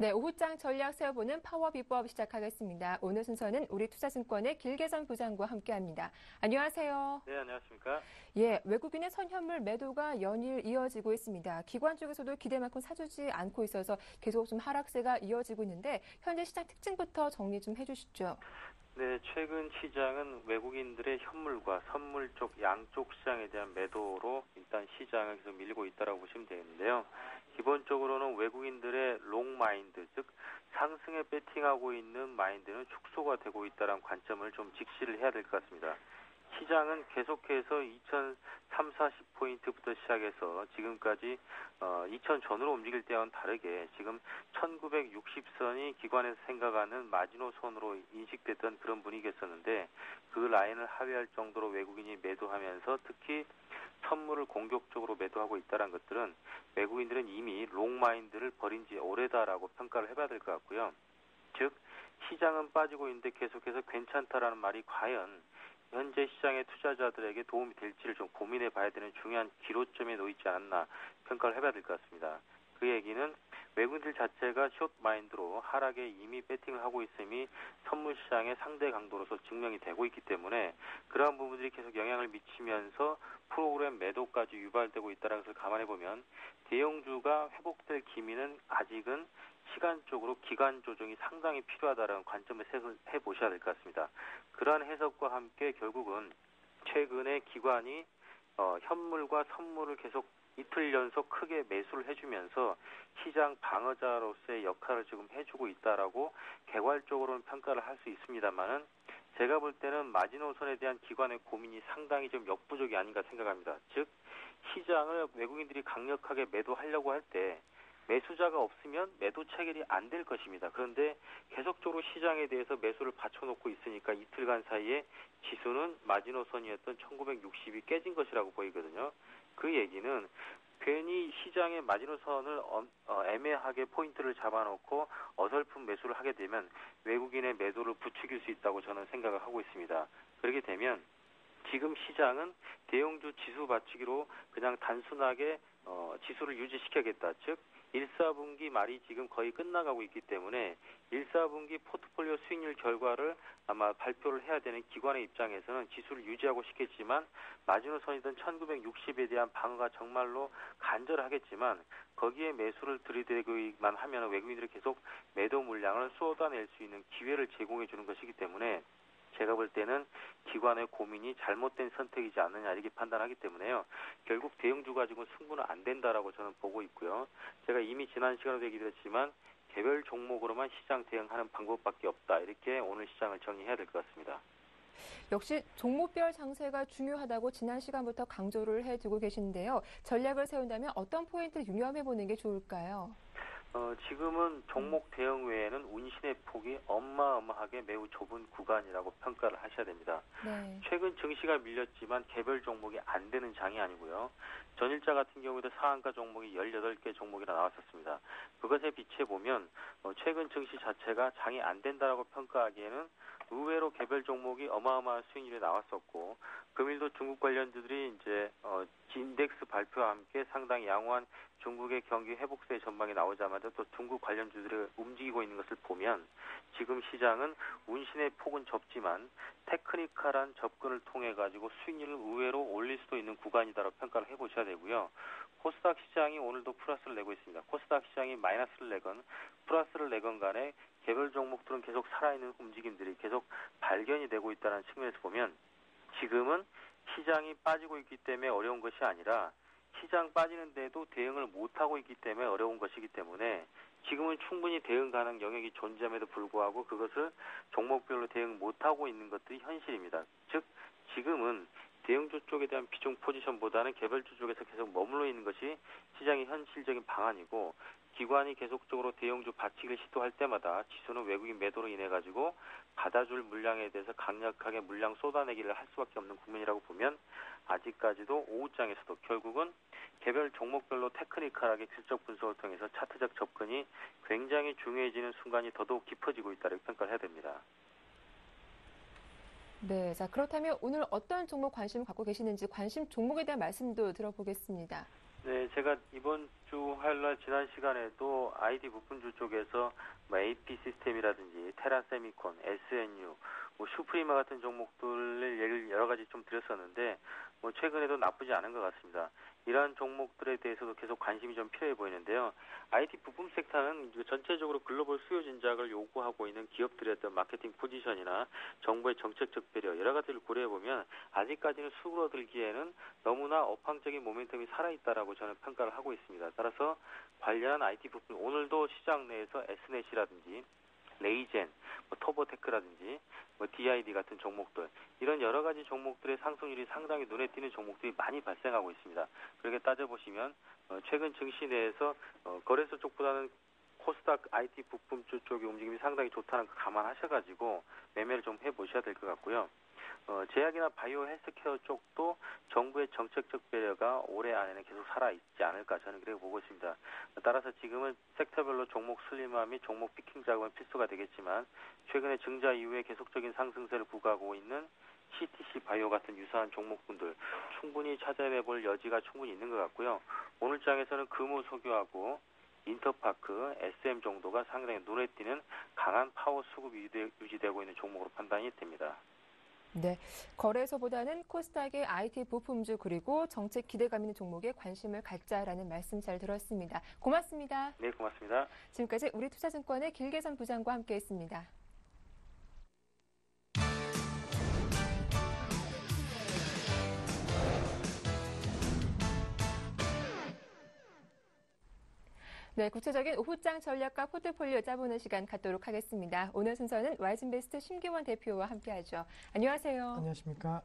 네, 오후장 전략 세워보는 파워 비법 시작하겠습니다. 오늘 순서는 우리투자증권의 길계선 부장과 함께합니다. 안녕하세요. 네, 안녕하십니까? 예, 외국인의 선현물 매도가 연일 이어지고 있습니다. 기관 쪽에서도 기대만큼 사주지 않고 있어서 계속 좀 하락세가 이어지고 있는데 현재 시장 특징부터 정리 좀 해주시죠. 네, 최근 시장은 외국인들의 현물과 선물 쪽 양쪽 시장에 대한 매도로 일단 시장을 계속 밀고 있다고 보시면 되는데요. 기본적으로는 외국인들의 롱 마인드, 즉 상승에 배팅하고 있는 마인드는 축소가 되고 있다는 관점을 좀 직시를 해야 될 것 같습니다. 시장은 계속해서 2340포인트부터 시작해서 지금까지 2000 전으로 움직일 때와는 다르게 지금 1960선이 기관에서 생각하는 마지노선으로 인식됐던 그런 분위기였었는데 그 라인을 하회할 정도로 외국인이 매도하면서 특히 선물을 공격적으로 매도하고 있다는 것들은 외국인들은 이미 롱마인드를 버린 지 오래다라고 평가를 해봐야 될 것 같고요. 즉 시장은 빠지고 있는데 계속해서 괜찮다라는 말이 과연 현재 시장의 투자자들에게 도움이 될지를 좀 고민해 봐야 되는 중요한 기로점에 놓이지 않았나 평가를 해봐야 될 것 같습니다. 그 얘기는 외국인들 자체가 숏 마인드로 하락에 이미 배팅을 하고 있음이 선물 시장의 상대 강도로서 증명이 되고 있기 때문에 그러한 부분들이 계속 영향을 미치면서 프로그램 매도까지 유발되고 있다는 것을 감안해 보면 대형주가 회복될 기미는 아직은 시간적으로 기간 조정이 상당히 필요하다는 관점을 해보셔야 될 것 같습니다. 그러한 해석과 함께 결국은 최근에 기관이 현물과 선물을 계속 이틀 연속 크게 매수를 해주면서 시장 방어자로서의 역할을 지금 해주고 있다라고 개괄적으로는 평가를 할 수 있습니다만은 제가 볼 때는 마지노선에 대한 기관의 고민이 상당히 좀 역부족이 아닌가 생각합니다. 즉 시장을 외국인들이 강력하게 매도하려고 할 때 매수자가 없으면 매도 체결이 안 될 것입니다. 그런데 계속적으로 시장에 대해서 매수를 받쳐놓고 있으니까 이틀간 사이에 지수는 마지노선이었던 1960이 깨진 것이라고 보이거든요. 그 얘기는 괜히 시장의 마지노선을 애매하게 포인트를 잡아놓고 어설픈 매수를 하게 되면 외국인의 매도를 부추길 수 있다고 저는 생각을 하고 있습니다. 그렇게 되면 지금 시장은 대형주 지수 받치기로 그냥 단순하게 지수를 유지시켜야겠다. 즉 1사분기 말이 지금 거의 끝나가고 있기 때문에 1사분기 포트폴리오 수익률 결과를 아마 발표를 해야 되는 기관의 입장에서는 지수를 유지하고 싶겠지만 마지노선이던 1960에 대한 방어가 정말로 간절하겠지만 거기에 매수를 들이대기만 하면 외국인들이 계속 매도 물량을 쏟아낼 수 있는 기회를 제공해 주는 것이기 때문에 제가 볼 때는 기관의 고민이 잘못된 선택이지 않느냐 이렇게 판단하기 때문에요. 결국 대형주 가지고 승부는 안 된다라고 저는 보고 있고요. 제가 이미 지난 시간에도 얘기드렸지만 개별 종목으로만 시장 대응하는 방법밖에 없다. 이렇게 오늘 시장을 정리해야 될 것 같습니다. 역시 종목별 장세가 중요하다고 지난 시간부터 강조를 해두고 계신데요. 전략을 세운다면 어떤 포인트를 유념해 보는 게 좋을까요? 지금은 종목 대응 외에는 운신의 폭이 어마어마하게 매우 좁은 구간이라고 평가를 하셔야 됩니다. 네. 최근 증시가 밀렸지만 개별 종목이 안 되는 장이 아니고요. 전일자 같은 경우에도 상한가 종목이 18개 종목이나 나왔었습니다. 그것에 비추어 보면 최근 증시 자체가 장이 안 된다라고 평가하기에는 의외로 개별 종목이 어마어마한 수익률이 나왔었고 금일도 중국 관련주들이 이제 인덱스 발표와 함께 상당히 양호한 중국의 경기 회복세 전망이 나오자마자 또 중국 관련주들이 움직이고 있는 것을 보면 지금 시장은 운신의 폭은 좁지만 테크니컬한 접근을 통해 가지고 수익률을 의외로 올릴 수도 있는 구간이다라고 평가를 해보셔야 되고요. 코스닥 시장이 오늘도 플러스를 내고 있습니다. 코스닥 시장이 마이너스를 내건 플러스를 내건 간에 개별 종목들은 계속 살아있는 움직임들이 계속 발견이 되고 있다는 측면에서 보면 지금은 시장이 빠지고 있기 때문에 어려운 것이 아니라 시장 빠지는데도 대응을 못하고 있기 때문에 어려운 것이기 때문에 지금은 충분히 대응 가능 영역이 존재함에도 불구하고 그것을 종목별로 대응 못하고 있는 것들이 현실입니다. 즉 지금은 대형주 쪽에 대한 비중 포지션보다는 개별주 쪽에서 계속 머물러 있는 것이 시장의 현실적인 방안이고 기관이 계속적으로 대형주 받치기를 시도할 때마다 지수는 외국인 매도로 인해 가지고 받아줄 물량에 대해서 강력하게 물량 쏟아내기를 할 수밖에 없는 국면이라고 보면 아직까지도 오후장에서도 결국은 개별 종목별로 테크니컬하게 실적 분석을 통해서 차트적 접근이 굉장히 중요해지는 순간이 더더욱 깊어지고 있다고 평가를 해야 됩니다. 네, 자 그렇다면 오늘 어떤 종목 관심 갖고 계시는지 관심 종목에 대한 말씀도 들어보겠습니다. 네, 제가 이번 주 화요일 날 지난 시간에도 IT 부품주 쪽에서 AP 시스템이라든지 테라세미콘, SNU, 슈프리마 같은 종목들을 예를 여러 가지 좀 드렸었는데 최근에도 나쁘지 않은 것 같습니다. 이러한 종목들에 대해서도 계속 관심이 좀 필요해 보이는데요. IT 부품 섹터는 전체적으로 글로벌 수요 진작을 요구하고 있는 기업들의 어떤 마케팅 포지션이나 정부의 정책적 배려 여러 가지를 고려해 보면 아직까지는 수그러들기에는 너무나 업황적인 모멘텀이 살아있다라고 저는 평가를 하고 있습니다. 따라서 관련한 IT 부품 오늘도 시장 내에서 S넷이라든지 레이젠, 터보테크라든지 DID 같은 종목들 이런 여러 가지 종목들의 상승률이 상당히 눈에 띄는 종목들이 많이 발생하고 있습니다. 그렇게 따져보시면 최근 증시 내에서 거래소 쪽보다는 코스닥 IT 부품주 쪽의 움직임이 상당히 좋다는 거 감안하셔가지고 매매를 좀 해보셔야 될 것 같고요. 제약이나 바이오 헬스케어 쪽도 정부의 정책적 배려가 올해 안에는 계속 살아있지 않을까 저는 그렇게 보고 있습니다. 따라서 지금은 섹터별로 종목 슬림화 및 종목 피킹 작업은 필수가 되겠지만 최근에 증자 이후에 계속적인 상승세를 부과하고 있는 CTC 바이오 같은 유사한 종목군들 충분히 찾아내볼 여지가 충분히 있는 것 같고요. 오늘 장에서는 금호석유하고 인터파크, SM 정도가 상당히 눈에 띄는 강한 파워 수급이 유지되고 있는 종목으로 판단이 됩니다. 네, 거래소보다는 코스닥의 IT 부품주 그리고 정책 기대감 있는 종목에 관심을 갖자라는 말씀 잘 들었습니다. 고맙습니다. 네, 고맙습니다. 지금까지 우리투자증권의 길계선 부장과 함께했습니다. 네, 구체적인 오후장 전략과 포트폴리오 짜보는 시간 갖도록 하겠습니다. 오늘 순서는 와이즈인베스트 심기원 대표와 함께하죠. 안녕하세요. 안녕하십니까.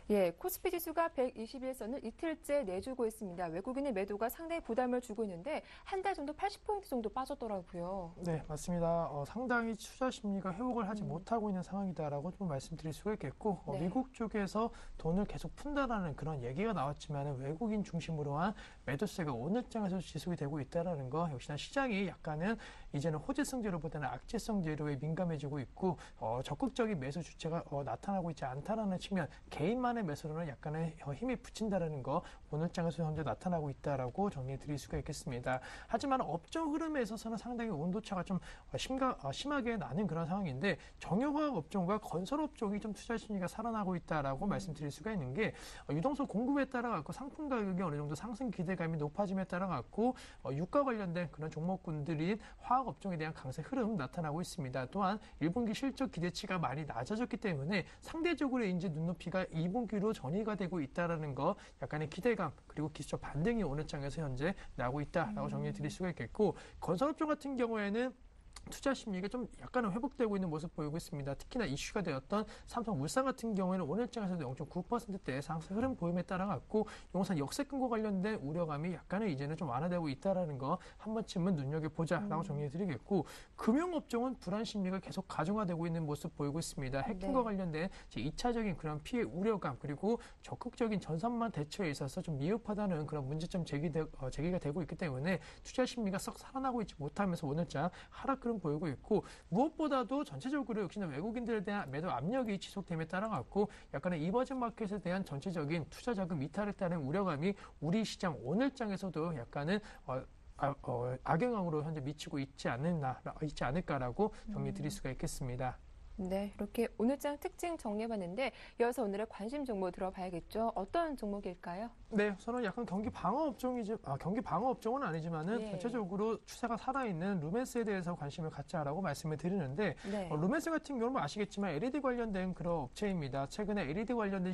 예, 코스피 지수가 121선을 이틀째 내주고 있습니다. 외국인의 매도가 상당히 부담을 주고 있는데 한 달 정도 80포인트 정도 빠졌더라고요. 네, 맞습니다. 상당히 투자 심리가 회복을 하지 못하고 있는 상황이다라고 좀 말씀드릴 수가 있겠고 네. 미국 쪽에서 돈을 계속 푼다라는 그런 얘기가 나왔지만 외국인 중심으로 한 매도세가 오늘 장에서 지속이 되고 있다는 거 역시나 시장이 약간은 이제는 호재성 재료보다는 악재성 재료에 민감해지고 있고 적극적인 매수 주체가 나타나고 있지 않다라는 측면 개인만의 매수로는 약간의 힘이 붙인다는 거 오늘 장에서 현재 나타나고 있다라고 정리해 드릴 수가 있겠습니다. 하지만 업종 흐름에 있어서는 상당히 온도차가 좀 심하게 나는 그런 상황인데 정유화학 업종과 건설 업종이 좀 투자 심리가 살아나고 있다라고 말씀드릴 수가 있는 게 유동성 공급에 따라 갖고 상품 가격이 어느 정도 상승 기대감이 높아짐에 따라 갖고 유가 관련된 그런 종목군들인 화학 업종에 대한 강세 흐름 나타나고 있습니다. 또한 1분기 실적 기대치가 많이 낮아졌기 때문에 상대적으로 이제 눈높이가 2분기로 전이가 되고 있다라는 거 약간의 기대감 그리고 기술적 반등이 오늘 장에서 현재 나오고 있다라고 정리해 드릴 수가 있겠고 건설업종 같은 경우에는 투자 심리가 좀 약간은 회복되고 있는 모습 보이고 있습니다. 특히나 이슈가 되었던 삼성물산 같은 경우에는 오늘 장에서도 0.9%대 상승 흐름 보임에 따라 갖고 용산 역세권과 관련된 우려감이 약간은 이제는 좀 완화되고 있다라는 거 한 번쯤은 눈여겨보자라고 정리해드리겠고 금융업종은 불안 심리가 계속 가중화되고 있는 모습 보이고 있습니다. 해킹과 네. 관련된 2차적인 그런 피해 우려감 그리고 적극적인 전산망 대처에 있어서 좀 미흡하다는 그런 문제점 제기가 되고 있기 때문에 투자 심리가 썩 살아나고 있지 못하면서 오늘 장 하락 흐름 보이고 있고 무엇보다도 전체적으로 역시나 외국인들에 대한 매도 압력이 지속됨에 따라 갖고 약간의 이머징 마켓에 대한 전체적인 투자 자금 이탈에 따른 우려감이 우리 시장 오늘 장에서도 약간은 악영향으로 현재 미치고 있지 않을까라고 정리 드릴 수가 있겠습니다. 네, 이렇게 오늘장 특징 정리해봤는데 이어서 오늘의 관심 종목 들어봐야겠죠. 어떤 종목일까요? 네, 저는 약간 경기 방어 업종은 아니지만은 예. 전체적으로 추세가 살아있는 루멘스에 대해서 관심을 갖자라고 말씀을 드리는데 네. 루멘스 같은 경우는 아시겠지만 LED 관련된 그런 업체입니다. 최근에 LED 관련된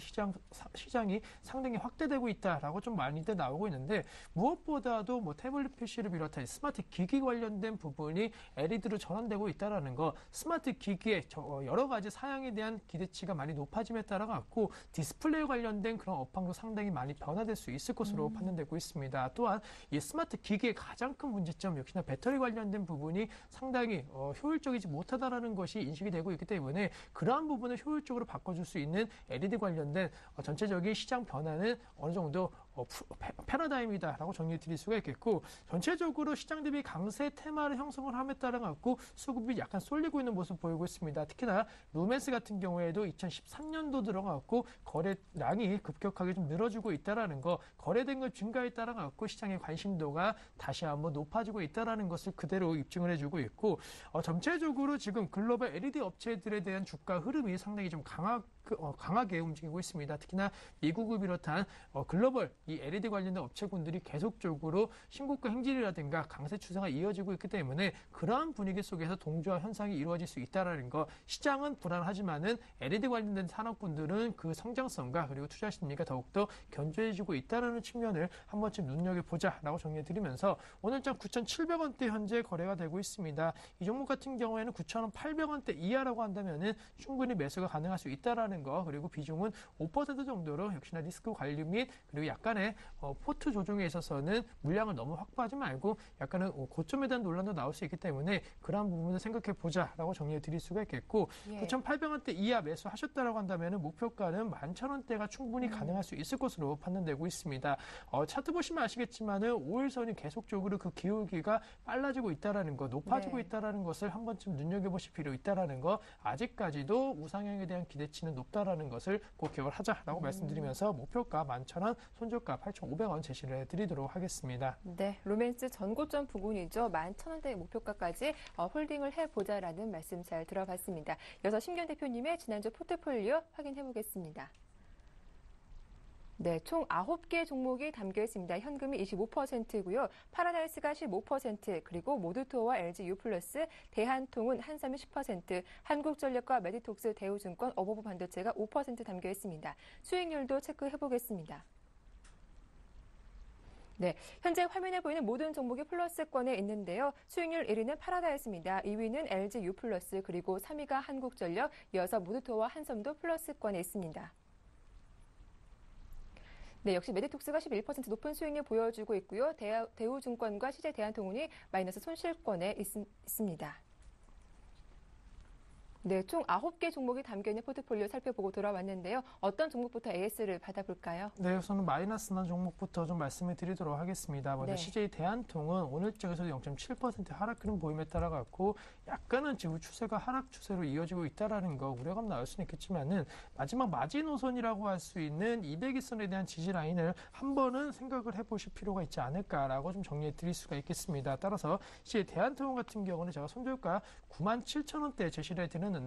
시장이 상당히 확대되고 있다라고 좀 많이들 나오고 있는데 무엇보다도 뭐 태블릿 PC를 비롯한 스마트 기기 관련된 부분이 LED로 전환되고 있다라는 거 스마트 기기의 여러 가지 사양에 대한 기대치가 많이 높아짐에 따라 갖고 디스플레이 관련된 그런 업황도 상당히 많이 변화될 수 있을 것으로 판단되고 있습니다. 또한 이 스마트 기기의 가장 큰 문제점 역시나 배터리 관련된 부분이 상당히 효율적이지 못하다라는 것이 인식이 되고 있기 때문에 그러한 부분을 효율적으로 바꿔줄 수 있는 LED 관련된 전체적인 시장 변화는 어느 정도 패러다임이다라고 정리해 드릴 수가 있겠고, 전체적으로 시장 대비 강세 테마를 형성을 함에 따라 갖고 수급이 약간 쏠리고 있는 모습 보이고 있습니다. 특히나 루멘스 같은 경우에도 2013년도 들어갔고 거래량이 급격하게 좀 늘어지고 있다라는 거, 거래된 것 증가에 따라 갖고 시장의 관심도가 다시 한번 높아지고 있다라는 것을 그대로 입증을 해주고 있고, 전체적으로 지금 글로벌 LED 업체들에 대한 주가 흐름이 상당히 좀 강하게 움직이고 있습니다. 특히나 미국을 비롯한 글로벌 이 LED 관련된 업체군들이 계속적으로 신고가 행진이라든가 강세 추세가 이어지고 있기 때문에 그러한 분위기 속에서 동조화 현상이 이루어질 수 있다는 거, 시장은 불안하지만은 LED 관련된 산업군들은 그 성장성과 그리고 투자 심리가 더욱더 견조해지고 있다는 측면을 한 번쯤 눈여겨보자라고 정리해드리면서 오늘장 9,700원대 현재 거래가 되고 있습니다. 이 종목 같은 경우에는 9,800원대 이하라고 한다면은 충분히 매수가 가능할 수 있다라는 거, 그리고 비중은 5% 정도로 역시나 리스크 관리 및 그리고 약간의 포트 조정에 있어서는 물량을 너무 확보하지 말고 약간은 고점에 대한 논란도 나올 수 있기 때문에 그러한 부분을 생각해 보자라고 정리해 드릴 수가 있겠고, 9,800원대 이하 매수하셨다라고 한다면 목표가는 11,000원대가 충분히 가능할 수 있을 것으로 판단되고 있습니다. 차트 보시면 아시겠지만은 5일선이 계속적으로 그 기울기가 빨라지고 있다라는 거, 높아지고 있다라는 것을 한 번쯤 눈여겨보실 필요 있다라는 거, 아직까지도 우상향에 대한 기대치는 높다라는 것을 꼭 기억을 하자라고 말씀드리면서 목표가 11,000원, 손절가 8,500원 제시를 해드리도록 하겠습니다. 네, 루멘스 전고점 부근이죠. 11,000원대 목표가까지 홀딩을 해보자라는 말씀 잘 들어봤습니다. 이어서 심기현 대표님의 지난주 포트폴리오 확인해 보겠습니다. 네, 총 9개 종목이 담겨 있습니다. 현금이 25%고요. 파라다이스가 15%, 그리고 모두토어와 LG U+, 대한통운, 한삼이 10%, 한국전력과 메디톡스, 대우증권, 어버브 반도체가 5% 담겨 있습니다. 수익률도 체크해 보겠습니다. 네, 현재 화면에 보이는 모든 종목이 플러스권에 있는데요. 수익률 1위는 파라다이스입니다. 2위는 LG U+, 그리고 3위가 한국전력, 이어서 모두토어와 한섬도 플러스권에 있습니다. 네, 역시 메디톡스가 11% 높은 수익률 보여주고 있고요. 대우증권과 CJ 대한통운이 마이너스 손실권에 있습니다. 네, 총 9개 종목이 담겨있는 포트폴리오 살펴보고 돌아왔는데요. 어떤 종목부터 AS를 받아볼까요? 네, 우선은 마이너스 난 종목부터 좀 말씀을 드리도록 하겠습니다. 먼저 CJ 대한통운 오늘장에서 0.7% 하락 흐름 보임에 따라 갖고 약간은 지금 추세가 하락 추세로 이어지고 있다라는 거 우려감 나올 수는 있겠지만은 마지막 마지노선이라고 할 수 있는 200일선에 대한 지지 라인을 한 번은 생각을 해보실 필요가 있지 않을까라고 좀 정리해 드릴 수가 있겠습니다. 따라서 CJ 대한통운 같은 경우는 제가 손절가 97,000원대 제시를 해드렸는데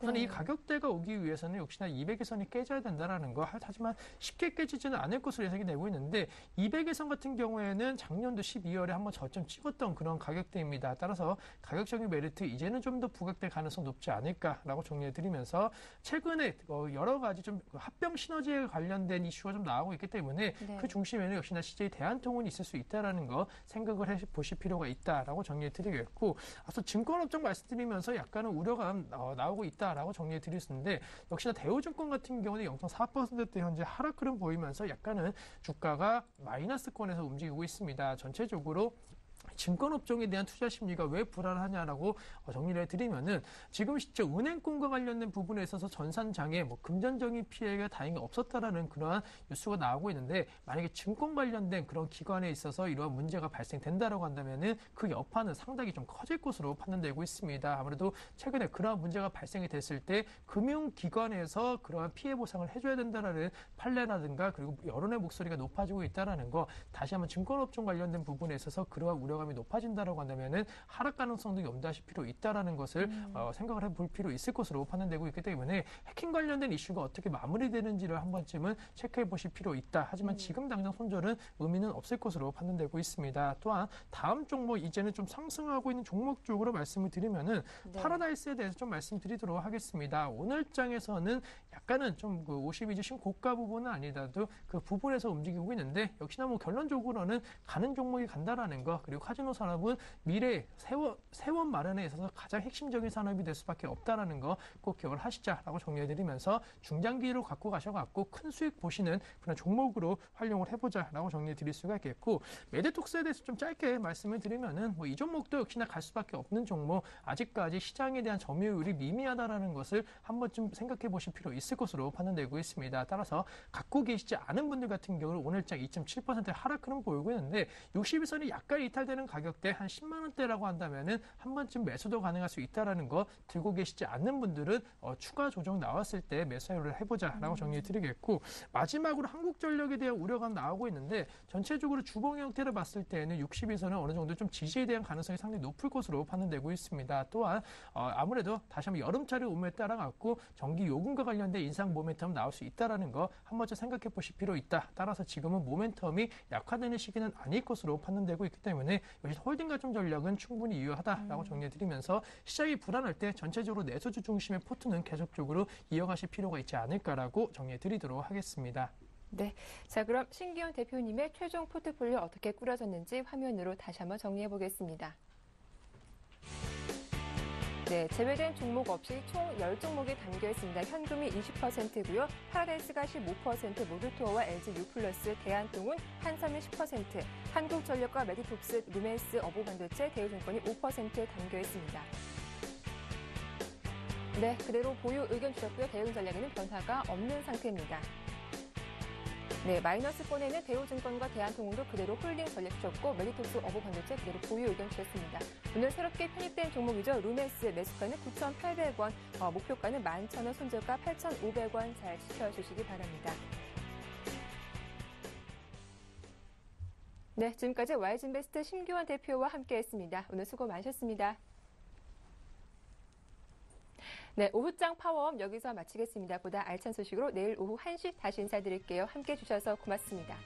우선 이 가격대가 오기 위해서는 역시나 200일선이 깨져야 된다라는 거, 하지만 쉽게 깨지지는 않을 것으로 예상이 되고 있는데 200일선 같은 경우에는 작년도 12월에 한번 저점 찍었던 그런 가격대입니다. 따라서 가격적인 메리트 이제는 좀 더 부각될 가능성 높지 않을까라고 정리해드리면서 최근에 여러 가지 좀 합병 시너지에 관련된 이슈가 좀 나오고 있기 때문에 그 중심에는 역시나 CJ 대한통운이 있을 수 있다라는 거 생각을 해보실 필요가 있다라고 정리해드리겠고, 앞서 증권업종 말씀드리면서 약간은 우려감 나오고 있다라고 정리해드릴 수 있는데 역시나 대우증권 같은 경우는 0.4%대 현재 하락 흐름 보이면서 약간은 주가가 마이너스권에서 움직이고 있습니다. 전체적으로 증권업종에 대한 투자 심리가 왜 불안하냐라고 정리를 해드리면은 지금 시점 은행권과 관련된 부분에 있어서 전산장에 금전적인 피해가 다행히 없었다라는 그러한 뉴스가 나오고 있는데, 만약에 증권 관련된 그런 기관에 있어서 이러한 문제가 발생된다라고 한다면은 그 여파는 상당히 좀 커질 것으로 판단되고 있습니다. 아무래도 최근에 그러한 문제가 발생이 됐을 때 금융기관에서 그러한 피해 보상을 해줘야 된다라는 판례라든가 그리고 여론의 목소리가 높아지고 있다라는 거, 다시 한번 증권업종 관련된 부분에 있어서 그러한 우려감이 높아진다라고 한다면은 하락 가능성도 염두하실 필요 있다라는 것을 생각을 해볼 필요 있을 것으로 판단되고 있기 때문에 해킹 관련된 이슈가 어떻게 마무리되는지를 한 번쯤은 체크해 보실 필요 있다. 하지만 지금 당장 손절은 의미는 없을 것으로 판단되고 있습니다. 또한 다음 종목, 이제는 좀 상승하고 있는 종목 쪽으로 말씀을 드리면은 파라다이스에 대해서 좀 말씀드리도록 하겠습니다. 오늘 장에서는 약간은 좀 그 52주 신고가 부분은 아니라도 그 부분에서 움직이고 있는데 역시나 결론적으로는 가는 종목이 간다라는 거, 그리고 카지노 산업은 미래 세원 마련에 있어서 가장 핵심적인 산업이 될 수밖에 없다라는 거 꼭 기억을 하시자라고 정리해드리면서 중장기로 갖고 가셔갖고 큰 수익 보시는 그런 종목으로 활용을 해보자라고 정리해드릴 수가 있겠고 메디톡스에 대해서 좀 짧게 말씀을 드리면은 뭐 이 종목도 역시나 갈 수밖에 없는 종목 아직까지 시장에 대한 점유율이 미미하다라는 것을 한 번쯤 생각해 보실 필요 있을 것으로 판단되고 있습니다. 따라서 갖고 계시지 않은 분들 같은 경우는 오늘장 2.7% 하락 흐름 보이고 있는데 60일선이 약간 이탈되는 가격대 한 10만 원대라고 한다면은 한 번쯤 매수도 가능할 수 있다라는 거 들고 계시지 않는 분들은 추가 조정 나왔을 때 매수를 해보자라고 정리해드리겠고 마지막으로 한국전력에 대한 우려가 나오고 있는데 전체적으로 주봉 형태를 봤을 때는 60일선은 어느 정도 좀 지지에 대한 가능성이 상당히 높을 것으로 판단되고 있습니다. 또한 아무래도 다시 한번 여름철이 오므에 따라 갖고 전기 요금과 관련된 인상 모멘텀 나올 수 있다라는 거 한 번쯤 생각해 보실 필요 있다. 따라서 지금은 모멘텀이 약화되는 시기는 아닐 것으로 판단되고 있기 때문에 역시 홀딩 가점 전략은 충분히 유효하다라고 정리해드리면서 시장이 불안할 때 전체적으로 내수주 중심의 포트는 계속적으로 이어가실 필요가 있지 않을까라고 정리해드리도록 하겠습니다. 네, 자 그럼 신기현 대표님의 최종 포트폴리오 어떻게 꾸려졌는지 화면으로 다시 한번 정리해 보겠습니다. 네, 제외된 종목 없이 총 10종목이 담겨 있습니다. 현금이 20%고요. 파라다이스가 15%, 모두투어와 LG U+, 대한통운, 한삼이 10%, 한국전력과 메디톡스, 루멘스, 어보반도체, 대우증권이 5%에 담겨 있습니다. 네, 그대로 보유 의견 주셨고요. 대응 전략에는 변화가 없는 상태입니다. 네, 마이너스권에는 대우증권과 대한통운도 그대로 홀딩 전략 주셨고 메디톡스, 어보반도체 그대로 보유 의견 주셨습니다. 오늘 새롭게 편입된 종목이죠. 루멘스 매수가는 9,800원, 목표가는 11,000원, 손절가 8,500원 잘 지켜주시기 바랍니다. 네, 지금까지 와이즈인베스트 심규환 대표와 함께했습니다. 오늘 수고 많으셨습니다. 네, 오후장 파워업 여기서 마치겠습니다. 보다 알찬 소식으로 내일 오후 1시 다시 인사드릴게요. 함께해 주셔서 고맙습니다.